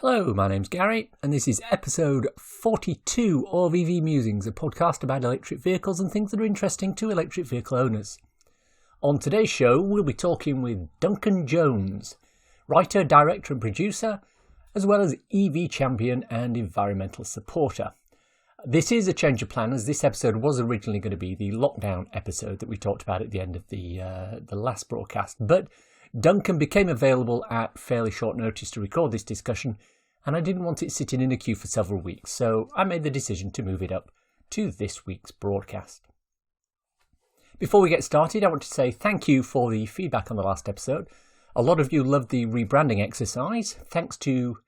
Hello, my name's Gary, and this is episode 42 of EV Musings, a podcast about electric vehicles and things that are interesting to electric vehicle owners. On today's show, we'll be talking with Duncan Jones, writer, director and producer, as well as EV champion and environmental supporter. This is a change of plan, as this episode was originally going to be the lockdown episode that we talked about at the end of the last broadcast, but Duncan became available at fairly short notice to record this discussion, and I didn't want it sitting in a queue for several weeks, so I made the decision to move it up to this week's broadcast. Before we get started, I want to say thank you for the feedback on the last episode. A lot of you loved the rebranding exercise. Thanks to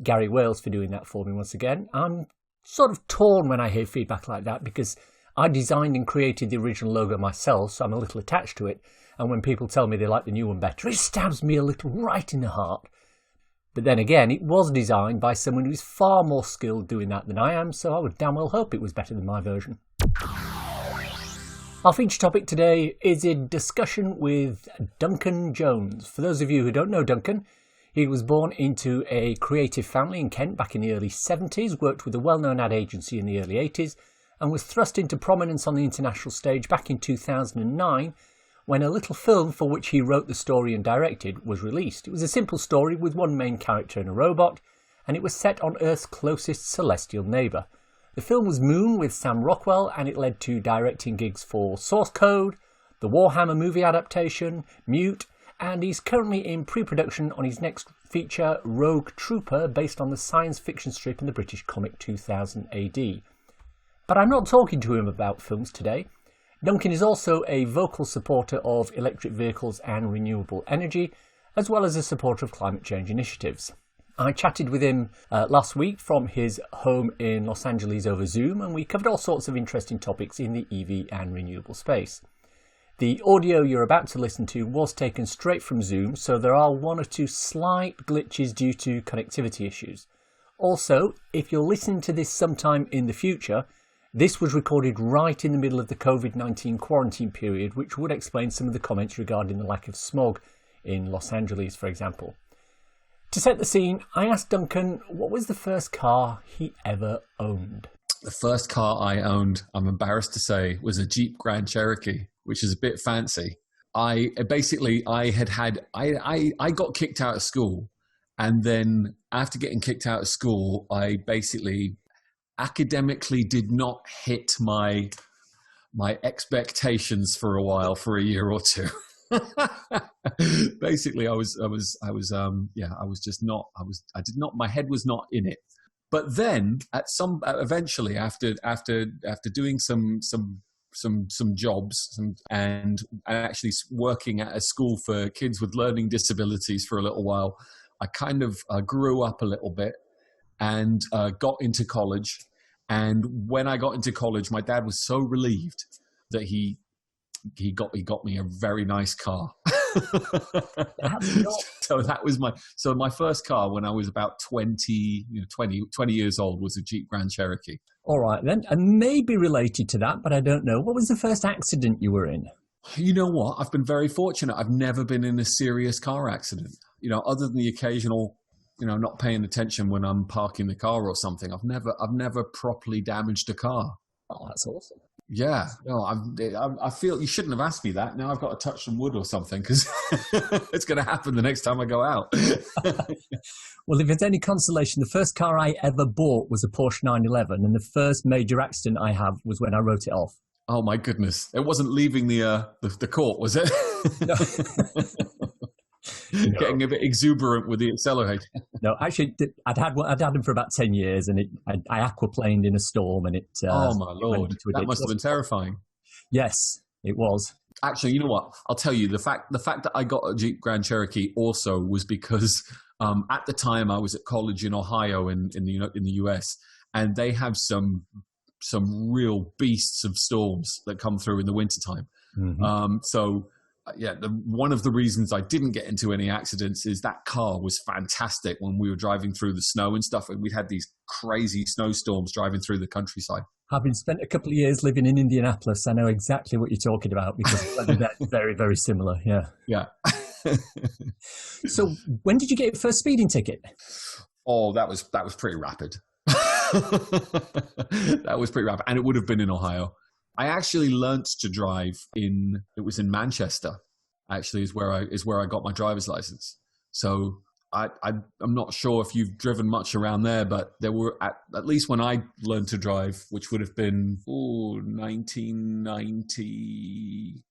Gary Wales for doing that for me once again. I'm sort of torn when I hear feedback like that because I designed and created the original logo myself, so I'm a little attached to it. And when people tell me they like the new one better, it stabs me a little right in the heart. But then again, it was designed by someone who's far more skilled doing that than I am, so I would damn well hope it was better than my version. Our feature topic today is a discussion with Duncan Jones. For those of you who don't know Duncan, he was born into a creative family in Kent back in the early 70s, worked with a well-known ad agency in the early 80s, and was thrust into prominence on the international stage back in 2009, when a little film for which he wrote the story and directed was released. It was a simple story with one main character and a robot, and it was set on Earth's closest celestial neighbour. The film was Moon with Sam Rockwell, and it led to directing gigs for Source Code, the Warhammer movie adaptation, Mute, and he's currently in pre-production on his next feature, Rogue Trooper, based on the science fiction strip in the British comic 2000 AD. But I'm not talking to him about films today. Duncan is also a vocal supporter of electric vehicles and renewable energy, as well as a supporter of climate change initiatives. I chatted with him last week from his home in Los Angeles over Zoom, and we covered all sorts of interesting topics in the EV and renewable space. The audio you're about to listen to was taken straight from Zoom, so there are one or two slight glitches due to connectivity issues. Also, if you're listening to this sometime in the future, this was recorded right in the middle of the COVID-19 quarantine period, which would explain some of the comments regarding the lack of smog in Los Angeles, for example. To set the scene, I asked Duncan what was the first car he ever owned. The first car I owned, I'm embarrassed to say, was a Jeep Grand Cherokee, which is a bit fancy. I got kicked out of school, and then after getting kicked out of school, I basically academically did not hit my expectations for a year or two. Basically, my head was not in it. But then eventually after doing some jobs and actually working at a school for kids with learning disabilities for a little while, I kind of grew up a little bit and got into college. And when I got into college, my dad was so relieved that he got me a very nice car. So that was my first car when I was about 20 years old was a Jeep Grand Cherokee. All right then, and maybe related to that, but I don't know. What was the first accident you were in? You know what? I've been very fortunate. I've never been in a serious car accident. Other than the occasional, not paying attention when I'm parking the car or something. I've never properly damaged a car. Oh, that's awesome. Yeah, no, I feel you shouldn't have asked me that. Now I've got to touch some wood or something because it's going to happen the next time I go out. Well, if it's any consolation, the first car I ever bought was a Porsche 911, and the first major accident I have was when I wrote it off. Oh my goodness! It wasn't leaving the court, was it? No. Getting a bit exuberant with the accelerator. No, actually, I'd had them for about 10 years, and I aquaplaned in a storm, and it. Oh my Lord, that must have been terrifying. Yes, it was. Actually, you know what? I'll tell you the fact that I got a Jeep Grand Cherokee also was because at the time I was at college in Ohio in the US, and they have some real beasts of storms that come through in the wintertime. Mm-hmm. One of the reasons I didn't get into any accidents is that car was fantastic when we were driving through the snow and stuff. And we had these crazy snowstorms driving through the countryside. Having spent a couple of years living in Indianapolis, I know exactly what you're talking about because that's very, very similar. Yeah. Yeah. So when did you get your first speeding ticket? Oh, that was pretty rapid. That was pretty rapid, and it would have been in Ohio. I actually learnt to drive in Manchester. Actually, is where I got my driver's license. So I'm not sure if you've driven much around there, but there were at least when I learned to drive, which would have been 1990.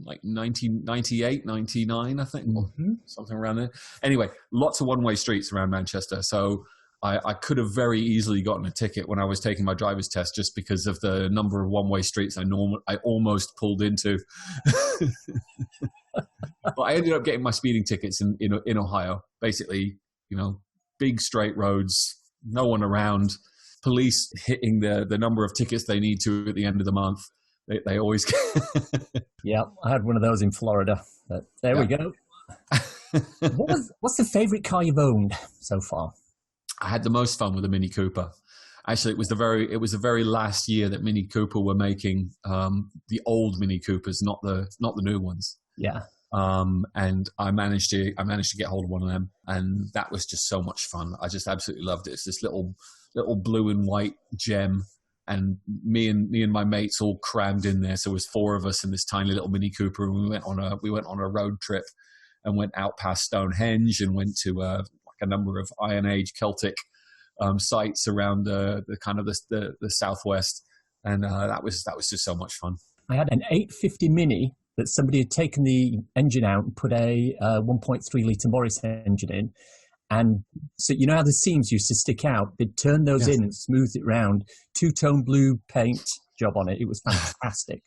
Like 1998, 99, I think, something around there. Anyway, lots of one-way streets around Manchester. So I could have very easily gotten a ticket when I was taking my driver's test just because of the number of one-way streets I almost pulled into. But I ended up getting my speeding tickets in Ohio. Basically, big straight roads, no one around, police hitting the number of tickets they need to at the end of the month. They always Yeah, I had one of those in Florida. But there we go. What's the favourite car you've owned so far? I had the most fun with the Mini Cooper. Actually, it was the very last year that Mini Cooper were making the old Mini Coopers, not the new ones. Yeah. And I managed to get hold of one of them, and that was just so much fun. I just absolutely loved it. It's this little blue and white gem. And me and my mates all crammed in there. So it was four of us in this tiny little Mini Cooper, and we went on a road trip, and went out past Stonehenge and went to a number of Iron Age Celtic sites around the kind of the southwest, and that was just so much fun. I had an 850 Mini that somebody had taken the engine out and put a 1.3 litre Morris engine in. And so you know how the seams used to stick out? They'd turn those in and smoothed it round. Two-tone blue paint job on it. It was fantastic.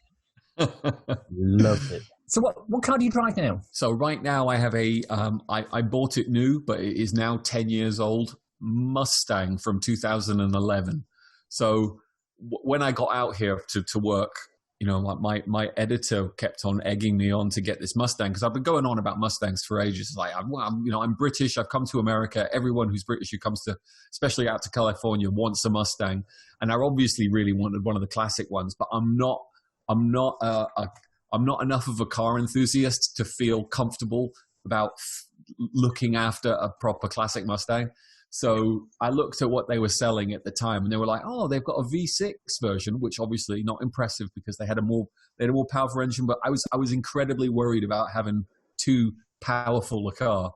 Loved it. So what car do you drive now? So right now I have I bought it new, but it is now 10 years old, Mustang from 2011. So when I got out here to work, my editor kept on egging me on to get this Mustang because I've been going on about Mustangs for ages. It's like, I'm British. I've come to America. Everyone who's British who comes to, especially out to California, wants a Mustang. And I obviously really wanted one of the classic ones, but I'm not enough of a car enthusiast to feel comfortable about looking after a proper classic Mustang. So I looked at what they were selling at the time, and they were like, "Oh, they've got a V6 version," which obviously not impressive because they had a more powerful engine. But I was incredibly worried about having too powerful a car,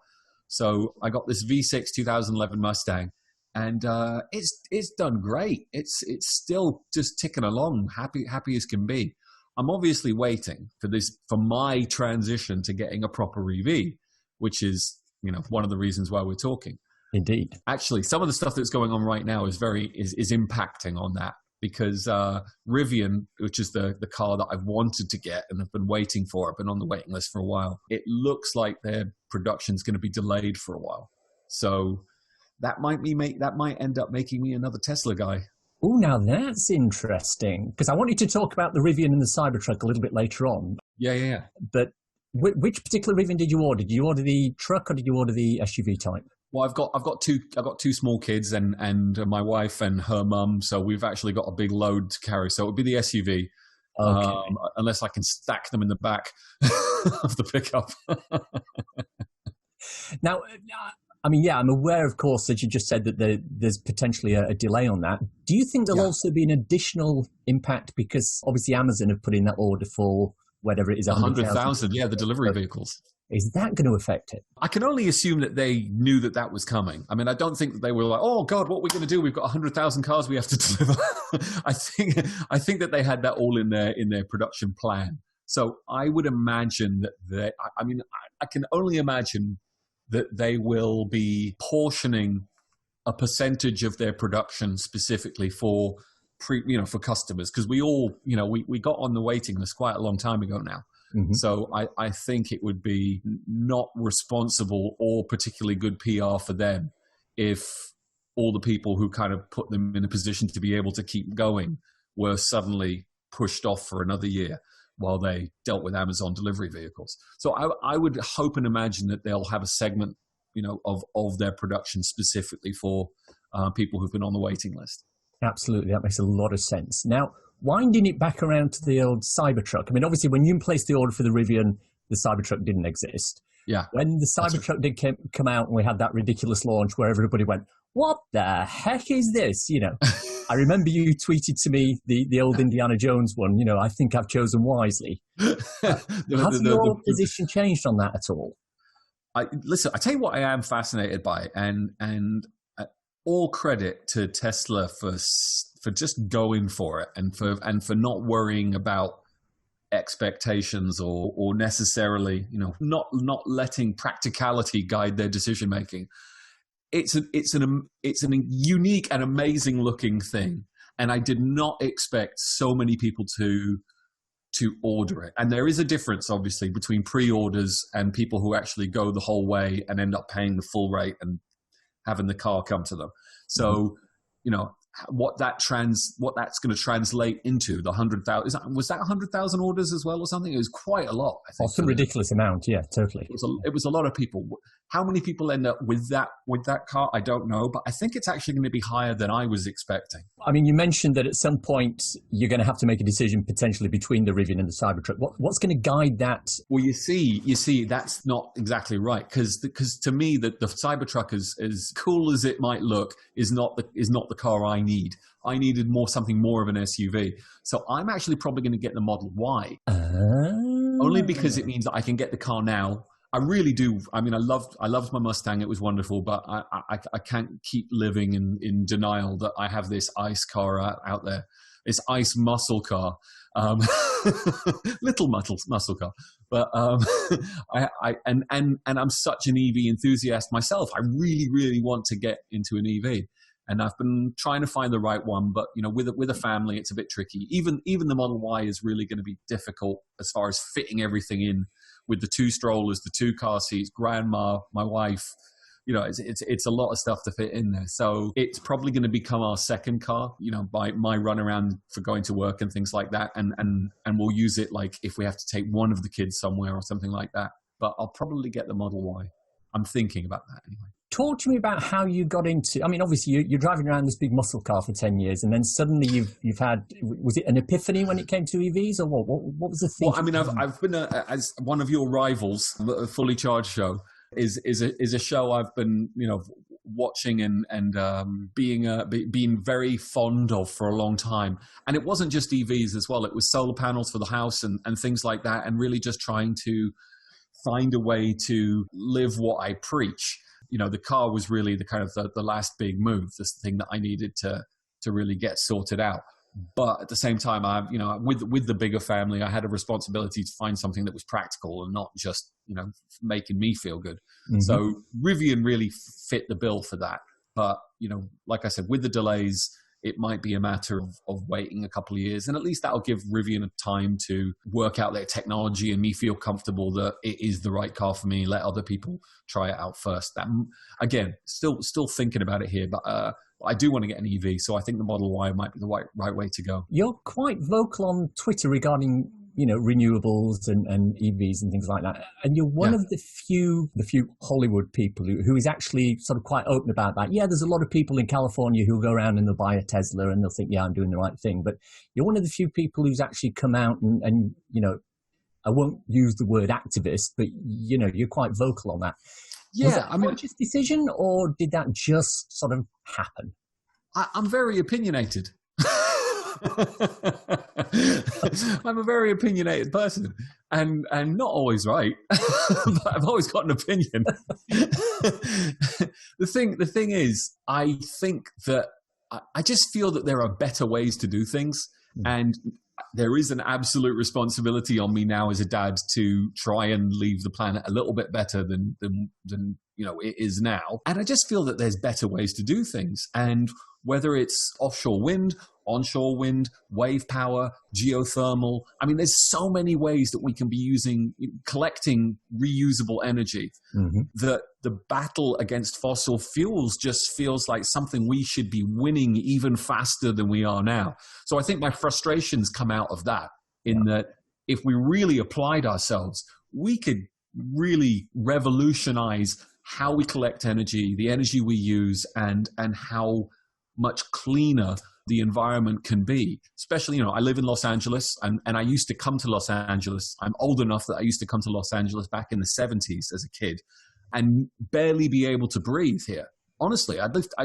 so I got this V6 2011 Mustang, and it's done great. It's still just ticking along, happy as can be. I'm obviously waiting for my transition to getting a proper EV, which is one of the reasons why we're talking. Indeed. Actually, some of the stuff that's going on right now is impacting on that because Rivian, which is the car that I've wanted to get and have been waiting for, I've been on the waiting list for a while. It looks like their production is going to be delayed for a while. So that might end up making me another Tesla guy. Oh, now that's interesting because I wanted to talk about the Rivian and the Cybertruck a little bit later on. Yeah. But which particular Rivian did you order? Did you order the truck or did you order the SUV type? Well, I've got two small kids and my wife and her mum, so we've actually got a big load to carry. So it would be the SUV, unless I can stack them in the back of the pickup. Now, I'm aware, of course, that you just said that there's potentially a delay on that. Do you think there'll also be an additional impact because obviously Amazon have put in that order for whatever it is, 100,000? Yeah, the delivery vehicles. Is that going to affect it? I can only assume that they knew that was coming. I mean, I don't think that they were like, "Oh God, what are we going to do? We've got 100,000 cars we have to deliver." I think that they had that all in their production plan. So I would imagine that I can only imagine that they will be portioning a percentage of their production specifically for for customers because we all we got on the waiting list quite a long time ago now. Mm-hmm. So I think it would be not responsible or particularly good PR for them if all the people who kind of put them in a position to be able to keep going were suddenly pushed off for another year while they dealt with Amazon delivery vehicles. So I would hope and imagine that they'll have a segment, of their production specifically for people who've been on the waiting list. Absolutely. That makes a lot of sense. Now, winding it back around to the old Cybertruck. I mean, obviously, when you placed the order for the Rivian, the Cybertruck didn't exist. Yeah. When the Cybertruck did come out and we had that ridiculous launch where everybody went, what the heck is this? I remember you tweeted to me the old Indiana Jones one, I think I've chosen wisely. Has your position changed on that at all? Listen, I tell you what I am fascinated by, and all credit to Tesla for just going for it and for not worrying about expectations or necessarily, not letting practicality guide their decision making. It's a unique and amazing looking thing, and I did not expect so many people to order it. And there is a difference, obviously, between pre-orders and people who actually go the whole way and end up paying the full rate and having the car come to them. So, what that's going to translate into the 100,000. Was that 100,000 orders as well or something? It was quite a lot, I think. Some ridiculous amount. Yeah, totally. It was a lot of people. How many people end up with that car? I don't know, but I think it's actually going to be higher than I was expecting. I mean, you mentioned that at some point you're going to have to make a decision potentially between the Rivian and the Cybertruck. What's going to guide that? Well, you see, that's not exactly right, because to me the Cybertruck, as cool as it might look, is not the car I need. I needed something more of an SUV. So I'm actually probably going to get the Model Y, only because it means that I can get the car now. I really do. I mean, I loved my Mustang. It was wonderful, but I can't keep living in denial that I have this ICE car out there, this ICE muscle car, little muscle car. But and I'm such an EV enthusiast myself. I really, really want to get into an EV, and I've been trying to find the right one. But with a family, it's a bit tricky. Even the Model Y is really going to be difficult as far as fitting everything in. With the 2 strollers, the 2 car seats, grandma, my wife, it's a lot of stuff to fit in there. So it's probably going to become our second car, by my run around for going to work and things like that. And we'll use it like if we have to take one of the kids somewhere or something like that. But I'll probably get the Model Y. I'm thinking about that anyway. Talk to me about how you got into. I mean, obviously you're driving around this big muscle car for 10 years, and then suddenly you've had. Was it an epiphany when it came to EVs, or what? What was the thing? Well, I mean, I've been as one of your rivals. A Fully Charged show is a show I've been watching and being very fond of for a long time. And it wasn't just EVs as well. It was solar panels for the house and things like that, and really just trying to find a way to live what I preach. The car was really the kind of the last big move, this thing that I needed to really get sorted out. But at the same time, with the bigger family, I had a responsibility to find something that was practical and not just, making me feel good. Mm-hmm. So Rivian really fit the bill for that. But, like I said, with the delays, it might be a matter of waiting a couple of years. And at least that'll give Rivian a time to work out their technology and me feel comfortable that it is the right car for me. Let other people try it out first. That, again, still thinking about it here, but I do want to get an EV. So I think the Model Y might be the right way to go. You're quite vocal on Twitter regarding renewables and EVs and things like that. And you're one of the few Hollywood people who is actually sort of quite open about that. Yeah, there's a lot of people in California who go around and they'll buy a Tesla and they'll think, yeah, I'm doing the right thing. But you're one of the few people who's actually come out and I won't use the word activist, but you're quite vocal on that. Yeah, was that a conscious decision, or did that just sort of happen? I'm very opinionated. I'm a very opinionated person, and not always right, but I've always got an opinion. The thing is, I think that I just feel that there are better ways to do things, and there is an absolute responsibility on me now as a dad to try and leave the planet a little bit better than it is now. And I just feel that there's better ways to do things, and whether it's offshore wind, onshore wind, wave power, geothermal. I mean, there's so many ways that we can be collecting reusable energy that the battle against fossil fuels just feels like something we should be winning even faster than we are now. So I think my frustrations come out of that, that if we really applied ourselves, we could really revolutionize how we collect energy, the energy we use, and how much cleaner the environment can be. Especially, I live in Los Angeles, and I used to come to Los Angeles. I'm old enough that I used to come to Los Angeles back in the 70s as a kid and barely be able to breathe here. honestly,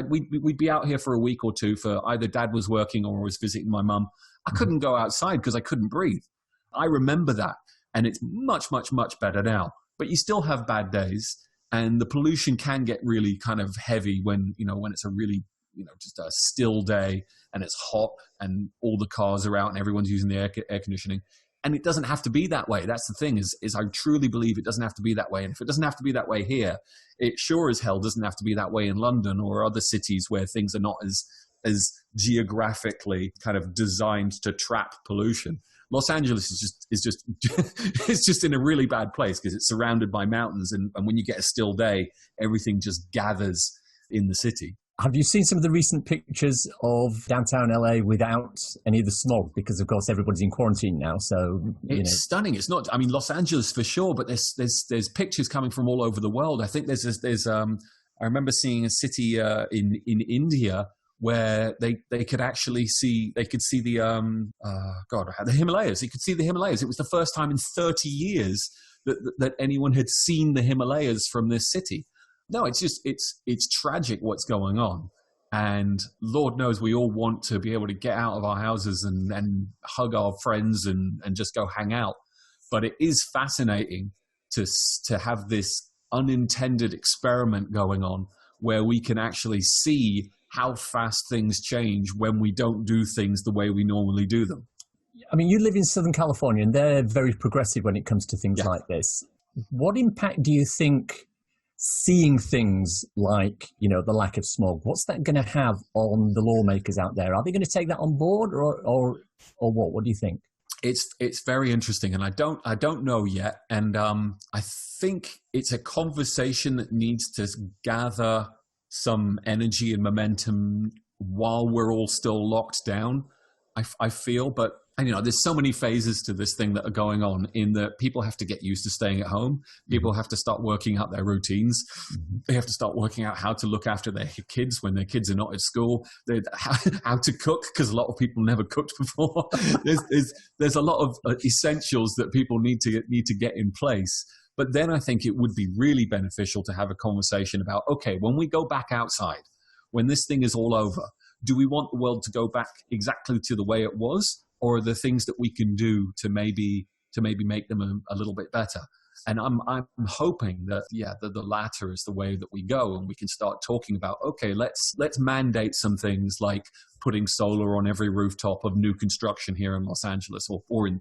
we'd be out here for a week or two for either dad was working or was visiting my mum. I couldn't go outside because I couldn't breathe. I remember that. And it's much, much, much better now. But you still have bad days. And the pollution can get really kind of heavy when it's a really, just a still day and it's hot and all the cars are out and everyone's using the air conditioning. And it doesn't have to be that way. That's the thing is I truly believe it doesn't have to be that way. And if it doesn't have to be that way here, it sure as hell doesn't have to be that way in London or other cities where things are not as geographically kind of designed to trap pollution. Los Angeles is just it's just in a really bad place because it's surrounded by mountains. And when you get a still day, everything just gathers in the city. Have you seen some of the recent pictures of downtown LA without any of the smog? Because, of course, everybody's in quarantine now. So it's stunning. It's not. I mean, Los Angeles for sure, but there's pictures coming from all over the world. I think there's I remember seeing a city in India where they could actually see the Himalayas. You could see the Himalayas. It was the first time in 30 years that anyone had seen the Himalayas from this city. No, it's tragic what's going on. And Lord knows we all want to be able to get out of our houses and hug our friends and just go hang out. But it is fascinating to have this unintended experiment going on where we can actually see how fast things change when we don't do things the way we normally do them. I mean, you live in Southern California and they're very progressive when it comes to things like this. What impact do you think seeing things like, the lack of smog, what's that going to have on the lawmakers out there? Are they going to take that on board or what? What do you think? It's very interesting, and I don't know yet. And I think it's a conversation that needs to gather some energy and momentum while we're all still locked down. I feel, but there's so many phases to this thing that are going on in that people have to get used to staying at home. People have to start working out their routines. They have to start working out how to look after their kids when their kids are not at school. How to cook, because a lot of people never cooked before. There's a lot of essentials that people need to get in place. But then I think it would be really beneficial to have a conversation about, okay, when we go back outside, when this thing is all over, do we want the world to go back exactly to the way it was? Or are there things that we can do to maybe make them a little bit better? And I'm hoping that the latter is the way that we go, and we can start talking about, okay, let's mandate some things like putting solar on every rooftop of new construction here in Los Angeles or in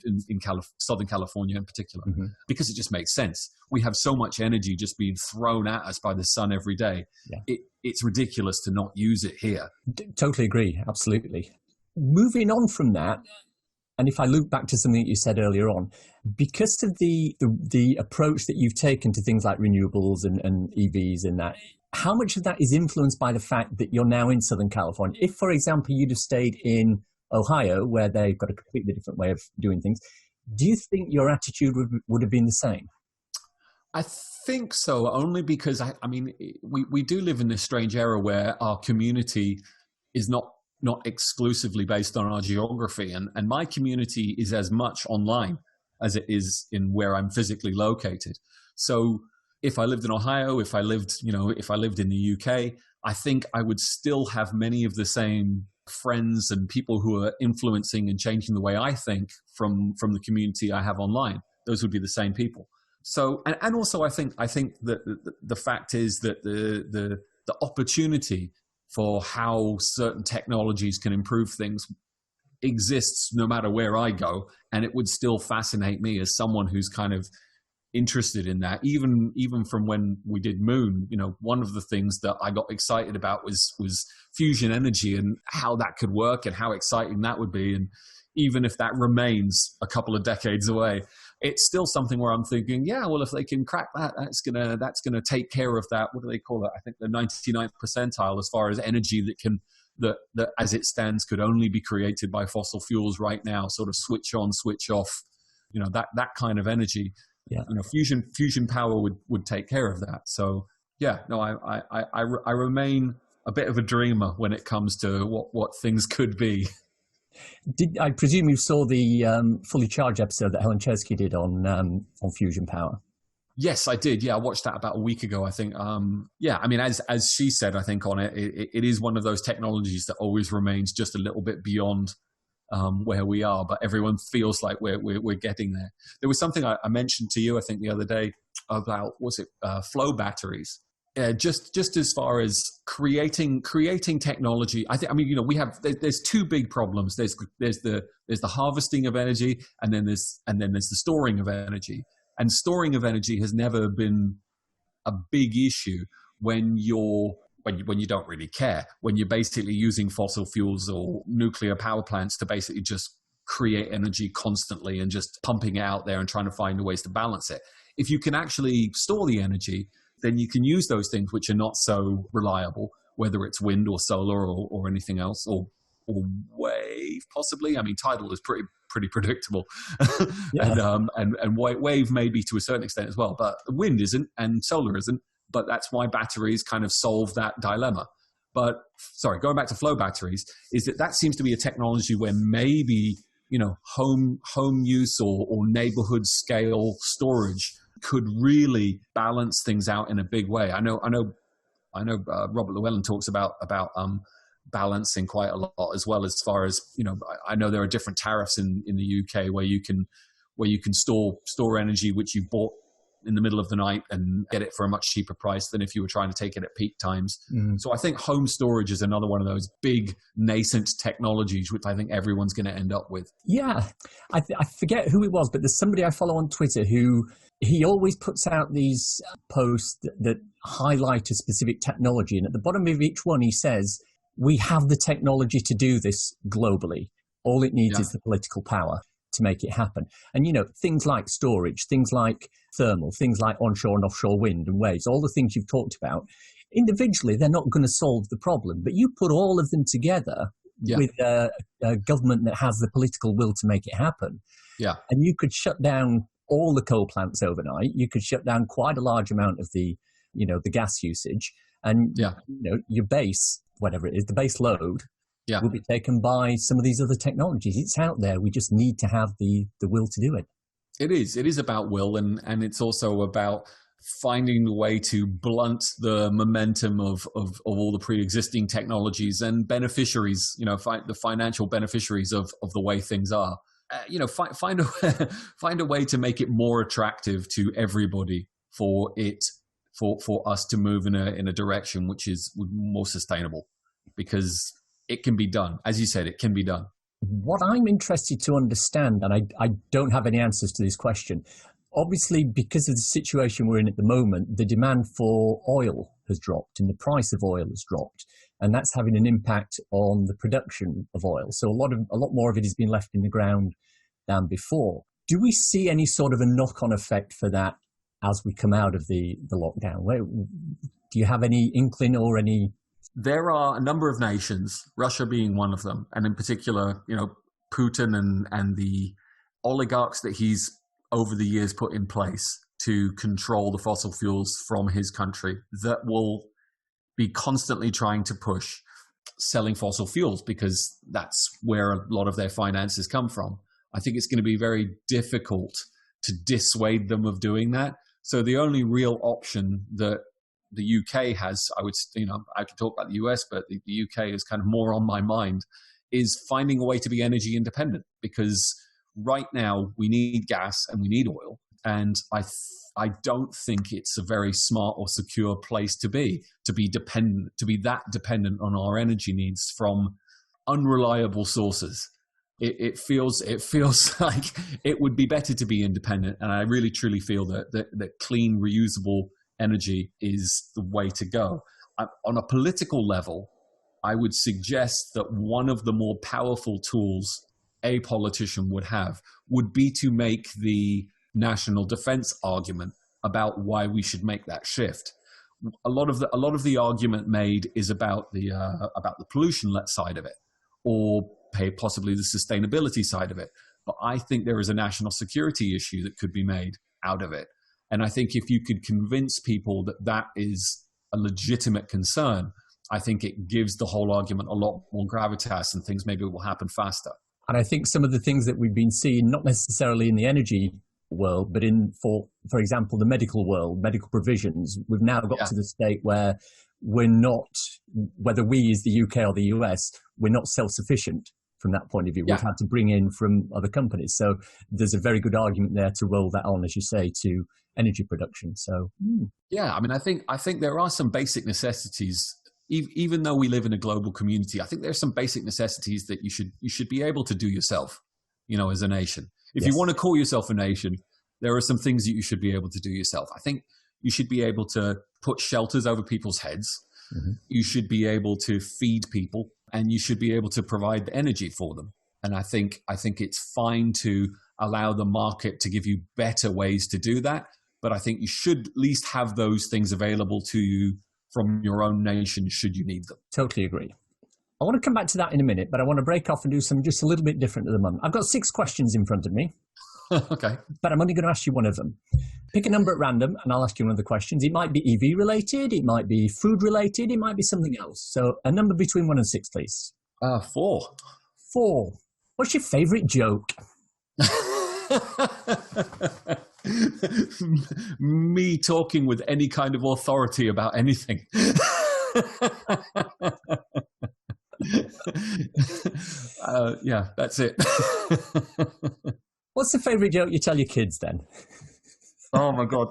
Southern California in particular, because it just makes sense. We have so much energy just being thrown at us by the sun every day. Yeah. It's ridiculous to not use it here. Totally agree. Absolutely. Moving on from that, and if I look back to something that you said earlier on, because of the approach that you've taken to things like renewables and EVs and that, how much of that is influenced by the fact that you're now in Southern California? If, for example, you'd have stayed in Ohio, where they've got a completely different way of doing things, do you think your attitude would have been the same? I think so, only because, we do live in this strange era where our community is not exclusively based on our geography. And my community is as much online as it is in where I'm physically located. So if I lived in Ohio, if I lived in the UK, I think I would still have many of the same friends and people who are influencing and changing the way I think from the community I have online. Those would be the same people. So, and also I think that the fact is that the opportunity for how certain technologies can improve things exists no matter where I go. And it would still fascinate me as someone who's kind of interested in that. Even from when we did Moon, one of the things that I got excited about was fusion energy and how that could work and how exciting that would be. And even if that remains a couple of decades away, it's still something where I'm thinking, yeah, well, if they can crack that, that's gonna take care of that. What do they call it? I think the 99th percentile as far as energy that as it stands could only be created by fossil fuels right now. Sort of switch on, switch off. That kind of energy. Yeah. Fusion power would take care of that. So yeah, no, I remain a bit of a dreamer when it comes to what things could be. I presume you saw the Fully Charged episode that Helen Chesky did on fusion power? Yes, I did. Yeah, I watched that about a week ago, I think. Yeah, I mean, as she said, I think on it, it is one of those technologies that always remains just a little bit beyond where we are, but everyone feels like we're getting there. There was something I mentioned to you, I think, the other day about flow batteries. Just as far as creating technology, I mean, there's two big problems. There's the harvesting of energy, and then there's the storing of energy. And storing of energy has never been a big issue when you don't really care, when you're basically using fossil fuels or nuclear power plants to basically just create energy constantly and just pumping it out there and trying to find ways to balance it. If you can actually store the energy, then you can use those things which are not so reliable, whether it's wind or solar or anything else, or wave possibly. I mean, tidal is pretty predictable, Yeah. and wave maybe to a certain extent as well, but wind isn't and solar isn't. But that's why batteries kind of solve that dilemma. But sorry, going back to flow batteries, is that seems to be a technology where maybe home use or neighborhood scale storage could really balance things out in a big way. I know Robert Llewellyn talks about balancing quite a lot, as well, as far as I know there are different tariffs in the UK where you can store energy which you bought in the middle of the night and get it for a much cheaper price than if you were trying to take it at peak times. So I think home storage is another one of those big nascent technologies which I think everyone's going to end up with. Yeah, I forget who it was, but there's somebody I follow on Twitter who he always puts out these posts that highlight a specific technology, and at the bottom of each one he says, we have the technology to do this globally. All it needs is the political power to make it happen. And, things like storage, things like thermal, things like onshore and offshore wind and waves, all the things you've talked about, individually, they're not going to solve the problem. But you put all of them together with a government that has the political will to make it happen. Yeah. And you could shut down all the coal plants overnight. You could shut down quite a large amount of the gas usage. And, your base, whatever it is, the base load, will be taken by some of these other technologies. It's out there. We just need to have the will to do it. It is about will, and it's also about finding a way to blunt the momentum of all the pre-existing technologies and beneficiaries, the financial beneficiaries of the way things are. Find a way to make it more attractive to everybody for us to move in a direction which is more sustainable, because it can be done. As you said, it can be done. What I'm interested to understand, and I don't have any answers to this question, obviously because of the situation we're in at the moment, the demand for oil has dropped and the price of oil has dropped, and that's having an impact on the production of oil. So a lot more of it has been left in the ground than before. Do we see any sort of a knock-on effect for that as we come out of the lockdown? Do you have any inkling or any? There are a number of nations, Russia being one of them, and in particular, Putin and the oligarchs that he's over the years put in place to control the fossil fuels from his country, that will be constantly trying to push selling fossil fuels, because that's where a lot of their finances come from. I think it's going to be very difficult to dissuade them of doing that. So the only real option that the UK has, I could talk about the US, but the UK is kind of more on my mind, is finding a way to be energy independent, because right now we need gas and we need oil. And I don't think it's a very smart or secure place to be that dependent on our energy needs from unreliable sources. It feels like it would be better to be independent. And I really, truly feel that clean, reusable energy is the way to go. On a political level, I would suggest that one of the more powerful tools a politician would be to make the national defense argument about why we should make that shift. A lot of the argument made is about the pollution side of it, or possibly the sustainability side of it. But I think there is a national security issue that could be made out of it. And I think if you could convince people that that is a legitimate concern, I think it gives the whole argument a lot more gravitas, and things maybe will happen faster. And I think some of the things that we've been seeing, not necessarily in the energy world, but for example, the medical world, medical provisions, we've now got to the state where we're not, whether we as the UK or the US, we're not self-sufficient from that point of view. We've had to bring in from other companies. So there's a very good argument there to roll that on, as you say, to energy production. So yeah, I mean, I think there are some basic necessities. Even though we live in a global community, I think there are some basic necessities that you should be able to do yourself, as a nation. If you want to call yourself a nation, there are some things that you should be able to do yourself. I think you should be able to put shelters over people's heads. Mm-hmm. You should be able to feed people, and you should be able to provide energy for them. And I think it's fine to allow the market to give you better ways to do that. But I think you should at least have those things available to you from your own nation should you need them. Totally agree. I want to come back to that in a minute, but I want to break off and do something just a little bit different at the moment. I've got 6 questions in front of me. Okay. But I'm only going to ask you one of them. Pick a number at random and I'll ask you one of the questions. It might be EV related, it might be food related, it might be something else. So a number between 1 and 6, please. 4. 4. What's your favourite joke? Me talking with any kind of authority about anything. Yeah, that's it. What's the favourite joke you tell your kids then? Oh my God,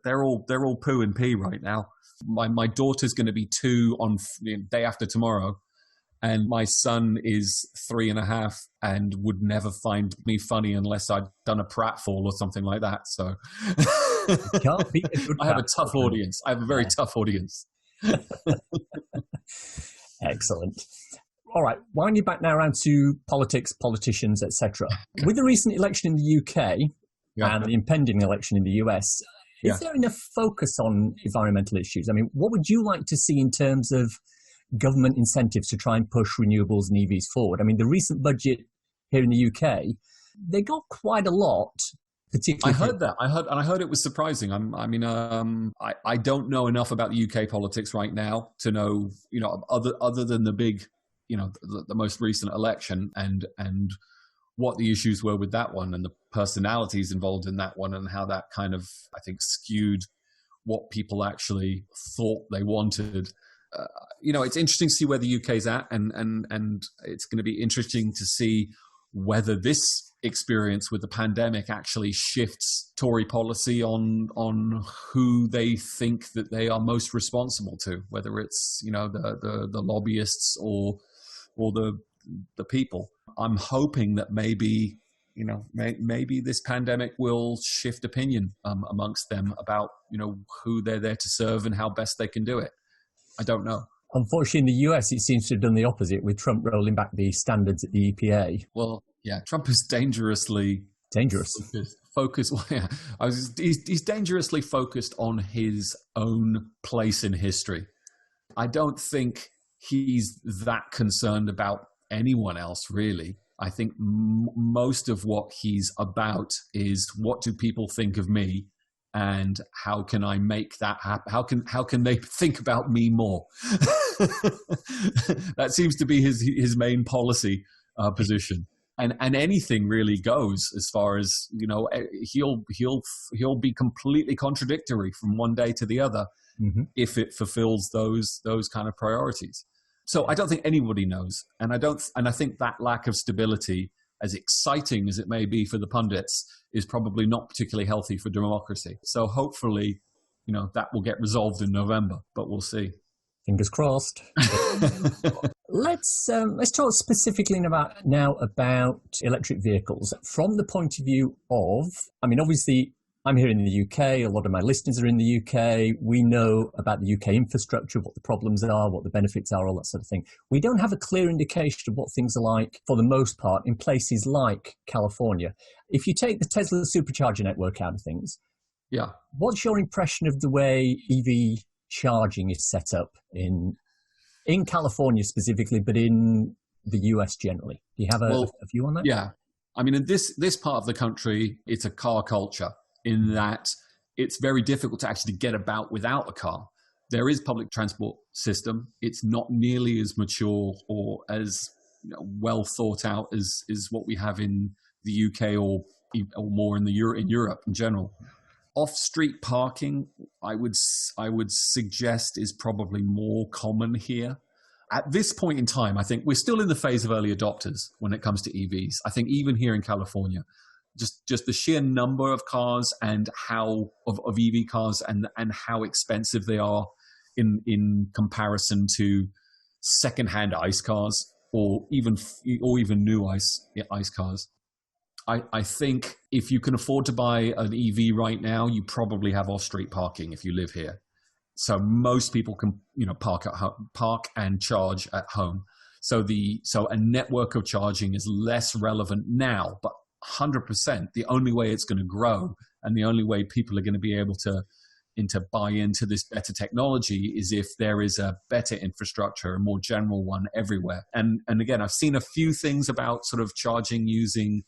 they're all poo and pee right now. My daughter's going to be 2 on the day after tomorrow, and my son is 3.5 and would never find me funny unless I'd done a pratfall or something like that. So can't beat a good I have a tough audience. I have a very tough audience. Excellent. All right, winding back now around to politics, politicians, etc. Okay. With the recent election in the UK and the impending election in the US, is there enough focus on environmental issues? I mean, what would you like to see in terms of government incentives to try and push renewables and EVs forward? I mean, the recent budget here in the UK, they got quite a lot. Particularly, I heard that. I heard it was surprising. I don't know enough about the UK politics right now to know, other than the big, the most recent election and what the issues were with that one and the personalities involved in that one and how that kind of, I think, skewed what people actually thought they wanted. It's interesting to see where the UK's at, and it's going to be interesting to see whether this experience with the pandemic actually shifts Tory policy on who they think that they are most responsible to, whether it's the lobbyists or the people. I'm hoping that maybe this pandemic will shift opinion amongst them about who they're there to serve and how best they can do it. I don't know. Unfortunately, in the US, it seems to have done the opposite, with Trump rolling back the standards at the EPA. Well, yeah, Trump is dangerous. Focus. Yeah, he's dangerously focused on his own place in history. I don't think he's that concerned about anyone else, really. I think most of what he's about is, what do people think of me, and how can I make that happen? How can they think about me more? That seems to be his main policy position. And anything really goes, as far as, he'll be completely contradictory from one day to the other if it fulfills those kind of priorities. So I don't think anybody knows, and I think that lack of stability, as exciting as it may be for the pundits, is probably not particularly healthy for democracy. So hopefully, that will get resolved in November, but we'll see. Fingers crossed. Let's talk specifically about electric vehicles from the point of view of, obviously, I'm here in the UK. A lot of my listeners are in the UK. We know about the UK infrastructure, what the problems are, what the benefits are, all that sort of thing. We don't have a clear indication of what things are like, for the most part, in places like California. If you take the Tesla supercharger network out of things, what's your impression of the way EV charging is set up in California specifically, but in the US generally? Do you have a view on that? Yeah. In this part of the country, it's a car culture, in that it's very difficult to actually get about without a car. There is public transport system. It's not nearly as mature or as well thought out as what we have in the UK or or more in Europe in general. Off-street parking, I would suggest, is probably more common here. At this point in time, I think we're still in the phase of early adopters when it comes to EVs. I think even here in California, just the sheer number of cars and how of EV cars and how expensive they are in comparison to secondhand ICE cars or even new ICE cars. I think if you can afford to buy an EV right now, you probably have off-street parking if you live here. So most people can, park and charge at home. So a network of charging is less relevant now, but 100%. The only way it's going to grow and the only way people are going to be able to buy into this better technology is if there is a better infrastructure, a more general one everywhere. And again, I've seen a few things about sort of charging using,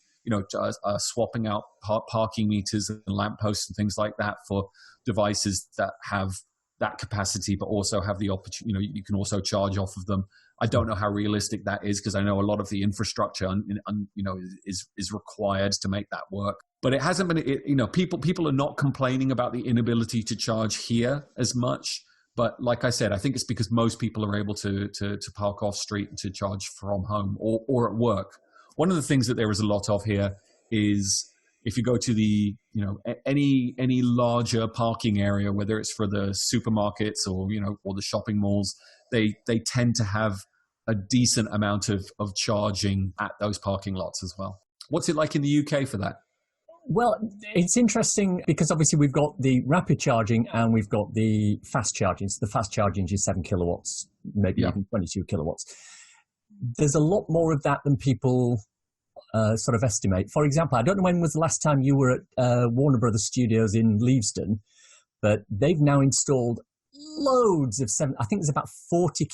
swapping out parking meters and lampposts and things like that for devices that have that capacity, but also have the opportunity, you can also charge off of them. I don't know how realistic that is because I know a lot of the infrastructure, is required to make that work. But it hasn't been, people are not complaining about the inability to charge here as much. But like I said, I think it's because most people are able to park off street and to charge from home or at work. One of the things that there is a lot of here is if you go to the, any larger parking area, whether it's for the supermarkets or the shopping malls, they tend to have a decent amount of charging at those parking lots as well. What's it like in the UK for that? Well, it's interesting because obviously we've got the rapid charging and we've got the fast charging. So the fast charging is 7 kilowatts, maybe even 22 kilowatts. There's a lot more of that than people sort of estimate. For example, I don't know when was the last time you were at Warner Brothers Studios in Leavesden, but they've now installed loads of I think there's about 40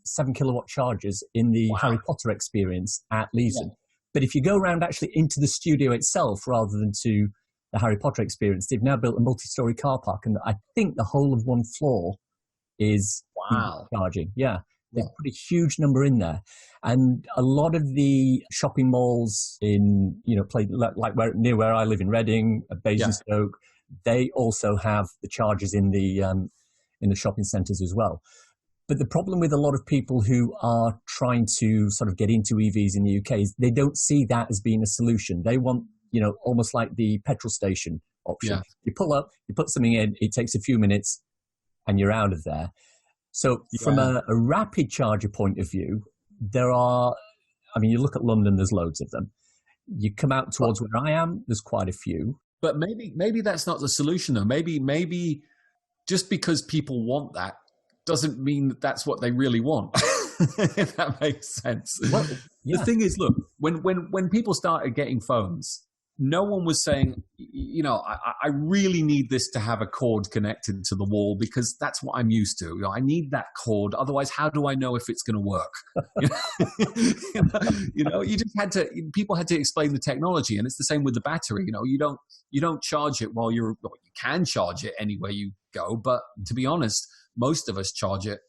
7 kilowatt chargers in the Harry Potter experience at Leavesden. Yeah. But if you go around actually into the studio itself rather than to the Harry Potter experience, they've now built a multi-story car park, and I think the whole of one floor is charging. Yeah. They've put a huge number in there. And a lot of the shopping malls in, like near where I live in Reading, Basingstoke, they also have the chargers in the shopping centres as well. But the problem with a lot of people who are trying to sort of get into EVs in the UK is they don't see that as being a solution. They want, almost like the petrol station option. Yeah. You pull up, you put something in, it takes a few minutes and you're out of there. So from a rapid charger point of view, you look at London, there's loads of them. You come out towards where I am, there's quite a few. But maybe that's not the solution though. Maybe just because people want that doesn't mean that that's what they really want. If that makes sense. Well, yeah. The thing is, look, when people started getting phones, no one was saying, I really need this to have a cord connected to the wall because that's what I'm used to. I need that cord. Otherwise, how do I know if it's going to work? People had to explain the technology, and it's the same with the battery. You don't charge it you can charge it anywhere you go, but to be honest, most of us charge it,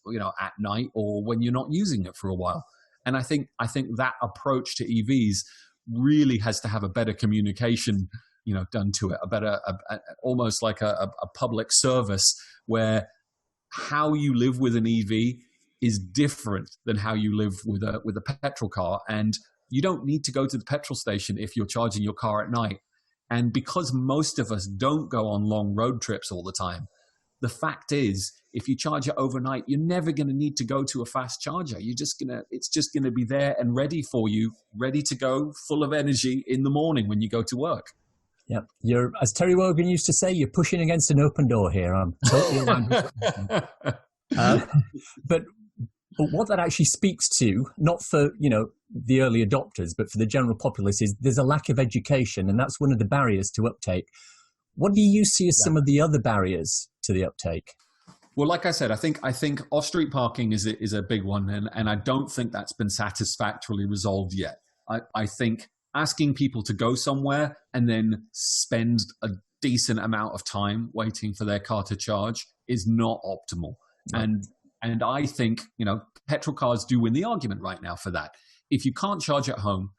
at night or when you're not using it for a while. And I think that approach to EVs really has to have a better communication, done to it, almost like a public service where how you live with an EV is different than how you live with a petrol car. And you don't need to go to the petrol station if you're charging your car at night. And because most of us don't go on long road trips all the time, the fact is, if you charge it overnight, you're never going to need to go to a fast charger. It's just going to be there and ready for you, ready to go, full of energy in the morning when you go to work. Yeah, as Terry Wogan used to say, you're pushing against an open door here. I'm totally aligned with that. But what that actually speaks to, not for the early adopters, but for the general populace, is there's a lack of education, and that's one of the barriers to uptake. What do you see as some of the other barriers to the uptake? Well, like I said, I think off-street parking is a big one, and I don't think that's been satisfactorily resolved yet. I think asking people to go somewhere and then spend a decent amount of time waiting for their car to charge is not optimal. Right. And I think, petrol cars do win the argument right now for that. If you can't charge at home,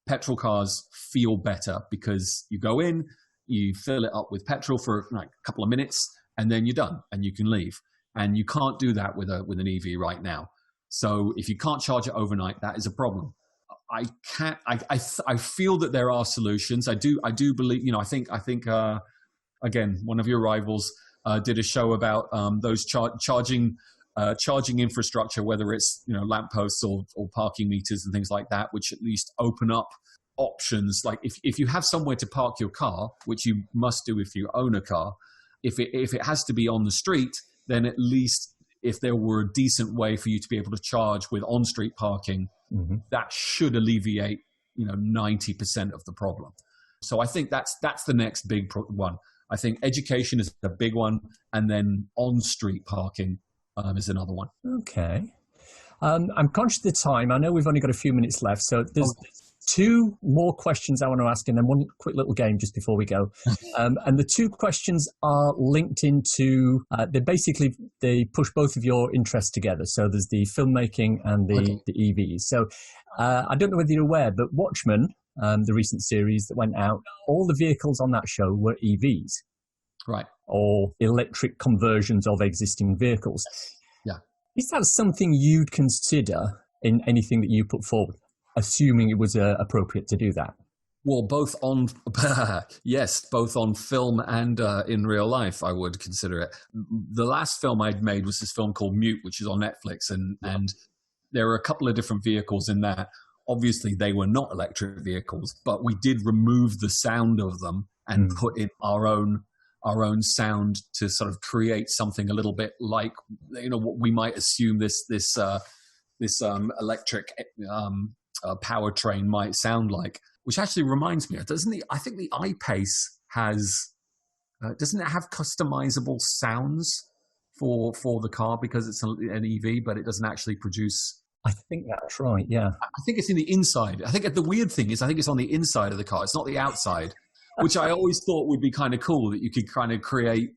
petrol cars feel better because you go in, you fill it up with petrol for like a couple of minutes, and then you're done and you can leave. And you can't do that with an EV right now. So if you can't charge it overnight, that is a problem. I can't. I feel that there are solutions. I do believe. I think. Again, one of your rivals did a show about those charging infrastructure, whether it's lampposts or parking meters and things like that, which at least open up options. Like if you have somewhere to park your car, which you must do if you own a car, if it has to be on the street, then at least if there were a decent way for you to be able to charge with on-street parking, that should alleviate 90% of the problem. So I think that's the next big one. I think education is a big one, and then on-street parking is another one. Okay. I'm conscious of the time. I know we've only got a few minutes left, so there's two more questions I want to ask, and then one quick little game just before we go. And the two questions are linked into, they push both of your interests together. So there's the filmmaking and the EVs. So I don't know whether you're aware, but Watchmen, the recent series that went out, all the vehicles on that show were EVs. Right. Or electric conversions of existing vehicles. Yeah. Is that something you'd consider in anything that you put forward, assuming it was appropriate to do that? Well, both on film and in real life, I would consider it. The last film I'd made was this film called Mute, which is on Netflix, and there are a couple of different vehicles in that. Obviously, they were not electric vehicles, but we did remove the sound of them and put in our own sound to sort of create something a little bit like what we might assume this electric powertrain might sound like. Which actually reminds me, I think the I-Pace doesn't it have customizable sounds for the car because it's an EV, but it doesn't actually produce. I think that's right, yeah. I think it's in the inside. I think the weird thing is I think it's on the inside of the car. It's not the outside, which I always thought would be kind of cool, that you could kind of create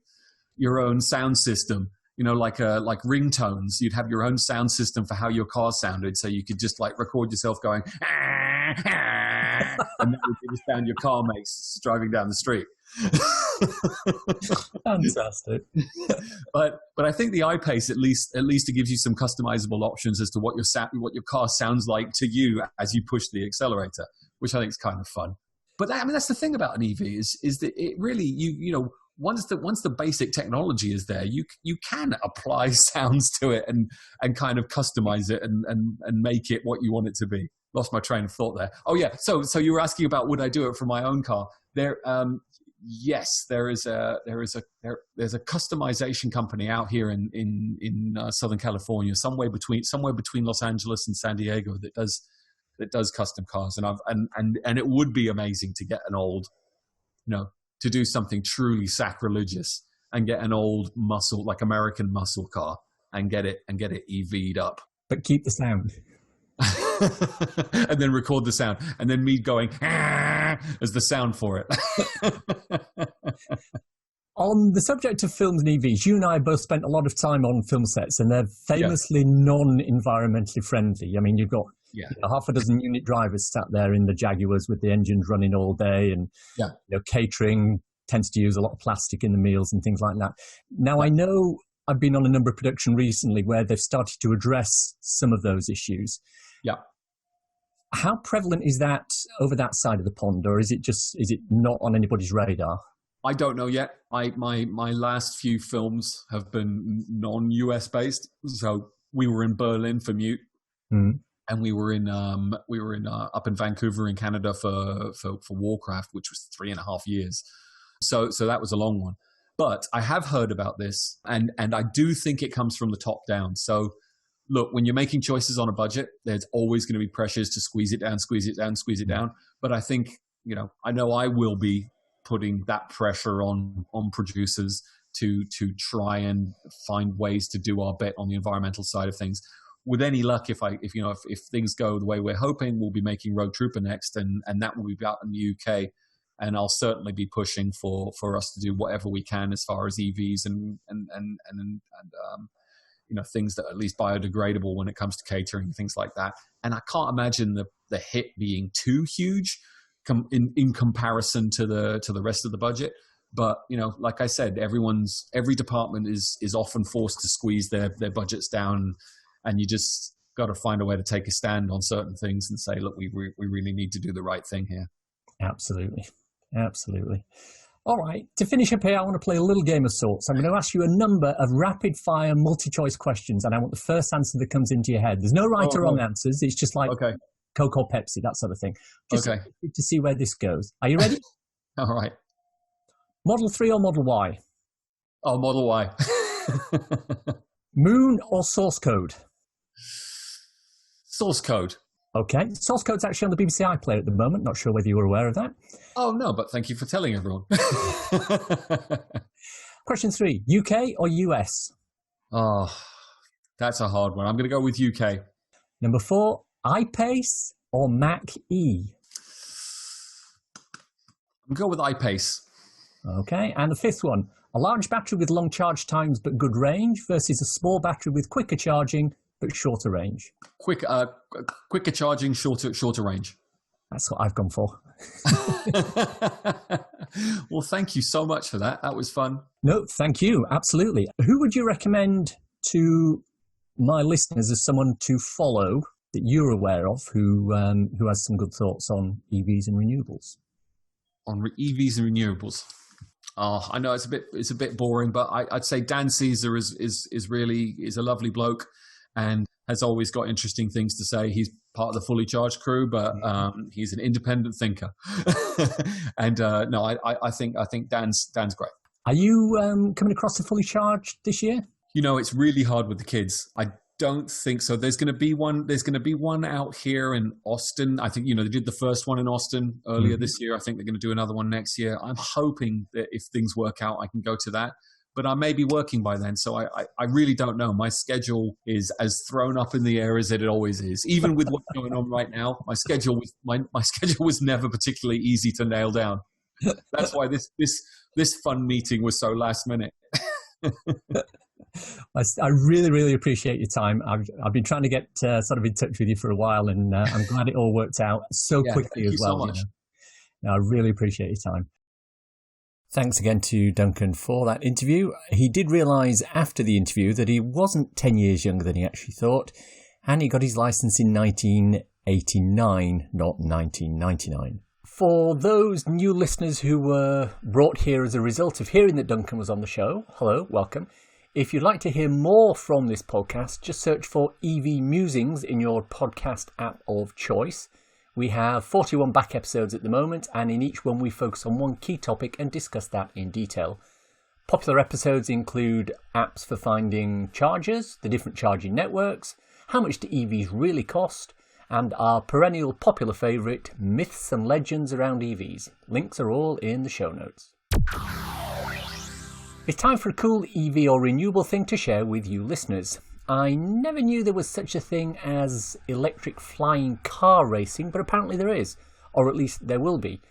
your own sound system, like ringtones. You'd have your own sound system for how your car sounded. So you could just like record yourself going, and that would be the sound your car makes driving down the street. Fantastic. But I think the I-Pace at least it gives you some customizable options as to what your car sounds like to you as you push the accelerator, which I think is kind of fun. But that's the thing about an EV is that it really once the basic technology is there, you can apply sounds to it and kind of customize it and make it what you want it to be. Lost my train of thought there. Oh yeah, so you were asking about would I do it for my own car? Yes, there's a customization company out here in Southern California, somewhere between Los Angeles and San Diego that does custom cars, and it would be amazing to get an old, to do something truly sacrilegious and get an old muscle, like American muscle car, and get it EV'd up, but keep the sound. And then record the sound, and then me going as the sound for it. On the subject of films and EVs, you and I both spent a lot of time on film sets, and they're famously non-environmentally friendly. I mean, you've got half a dozen unit drivers sat there in the Jaguars with the engines running all day, and catering tends to use a lot of plastic in the meals and things like that. Now, I know I've been on a number of production recently where they've started to address some of those issues. Yeah. How prevalent is that over that side of the pond, or is it not on anybody's radar? I don't know yet. My last few films have been non-US based. So we were in Berlin for Mute, and we were in up in Vancouver in Canada for Warcraft, which was 3.5 years. So that was a long one. But I have heard about this, and I do think it comes from the top down. So look, when you're making choices on a budget, there's always going to be pressures to squeeze it down. But I think, I know I will be putting that pressure on producers to try and find ways to do our bit on the environmental side of things. With any luck, if things go the way we're hoping, we'll be making Road Trooper next, and that will be out in the UK. And I'll certainly be pushing for us to do whatever we can as far as EVs and things that are at least biodegradable when it comes to catering, things like that. And I can't imagine the hit being too huge in comparison to the rest of the budget. But like I said, every department is often forced to squeeze their budgets down, and you just got to find a way to take a stand on certain things and say, look, we really need to do the right thing here. Absolutely. All right, to finish up here, I want to play a little game of sorts. I'm going to ask you a number of rapid-fire multi-choice questions, and I want the first answer that comes into your head. There's no right or wrong answers. It's just like Coke or Pepsi, that sort of thing. Just to see where this goes. Are you ready? All right. Model 3 or Model Y? Oh, Model Y. Moon or source code? Source code. Okay. Source code's actually on the BBC iPlayer at the moment. Not sure whether you were aware of that. Oh, no, but thank you for telling everyone. Question 3, UK or US? Oh, that's a hard one. I'm going to go with UK. Number 4, iPace or Mac E? I'm going to go with iPace. Okay. And the 5th one, a large battery with long charge times but good range versus a small battery with quicker charging but shorter range. Quicker charging, shorter range. That's what I've gone for. Well, thank you so much for that. That was fun. No, thank you. Absolutely. Who would you recommend to my listeners as someone to follow that you're aware of who has some good thoughts on EVs and renewables? On EVs and renewables. Oh, I know it's a bit boring, but I'd say Dan Caesar is really a lovely bloke and has always got interesting things to say. He's part of the Fully Charged crew, but he's an independent thinker. And I think Dan's great. Are you coming across the Fully Charged this year? It's really hard with the kids. I don't think so. There's going to be one out here in Austin. I think they did the first one in Austin earlier this year. I think they're going to do another one next year. I'm hoping that if things work out, I can go to that. But I may be working by then, so I really don't know. My schedule is as thrown up in the air as it always is. Even with what's going on right now, my schedule was never particularly easy to nail down. That's why this fun meeting was so last minute. I really, really appreciate your time. I've been trying to get sort of in touch with you for a while, and I'm glad it all worked out so quickly as well. Thank you so much. I really appreciate your time. Thanks again to Duncan for that interview. He did realise after the interview that he wasn't 10 years younger than he actually thought, and he got his licence in 1989, not 1999. For those new listeners who were brought here as a result of hearing that Duncan was on the show, hello, welcome. If you'd like to hear more from this podcast, just search for EV Musings in your podcast app of choice. We have 41 back episodes at the moment, and in each one we focus on one key topic and discuss that in detail. Popular episodes include apps for finding chargers, the different charging networks, how much do EVs really cost, and our perennial popular favourite, myths and legends around EVs. Links are all in the show notes. It's time for a cool EV or renewable thing to share with you listeners. I never knew there was such a thing as electric flying car racing, but apparently there is, or at least there will be.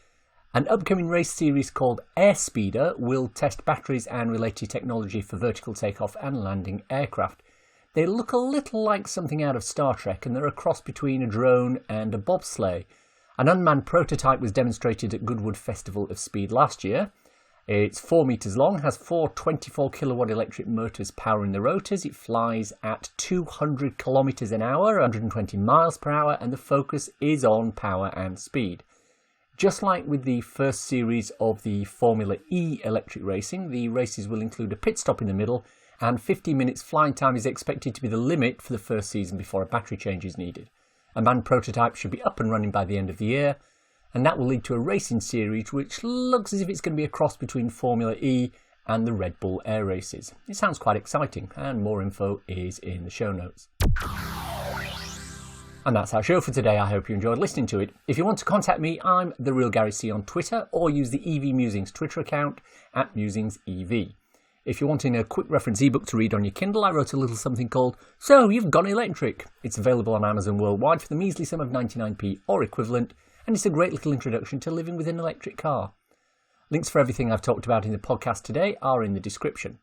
An upcoming race series called Airspeeder will test batteries and related technology for vertical takeoff and landing aircraft. They look a little like something out of Star Trek, and they're a cross between a drone and a bobsleigh. An unmanned prototype was demonstrated at Goodwood Festival of Speed last year. It's 4 metres long, has 4 24 kilowatt electric motors powering the rotors. It flies at 200 kilometres an hour, 120 miles per hour, and the focus is on power and speed. Just like with the first series of the Formula E electric racing, the races will include a pit stop in the middle, and 15 minutes flying time is expected to be the limit for the first season before a battery change is needed. A manned prototype should be up and running by the end of the year, and that will lead to a racing series which looks as if it's going to be a cross between Formula E and the Red Bull Air Races. It sounds quite exciting, and more info is in the show notes. And that's our show for today. I hope you enjoyed listening to it. If you want to contact me, I'm The Real Gary C on Twitter, or use the EV Musings Twitter account at MusingsEV. If you're wanting a quick reference ebook to read on your Kindle, I wrote a little something called So You've Gone Electric. It's available on Amazon worldwide for the measly sum of 99p or equivalent, and it's a great little introduction to living with an electric car. Links for everything I've talked about in the podcast today are in the description.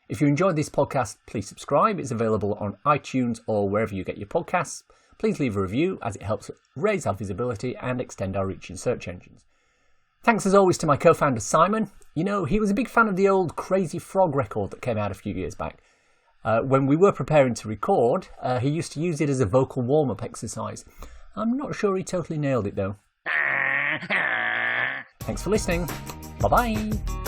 If you enjoyed this podcast, please subscribe. It's available on iTunes or wherever you get your podcasts. Please leave a review as it helps raise our visibility and extend our reach in search engines. Thanks as always to my co-founder Simon. You know, he was a big fan of the old Crazy Frog record that came out a few years back. When we were preparing to record, he used to use it as a vocal warm-up exercise. I'm not sure he totally nailed it though. Thanks for listening. Bye-bye.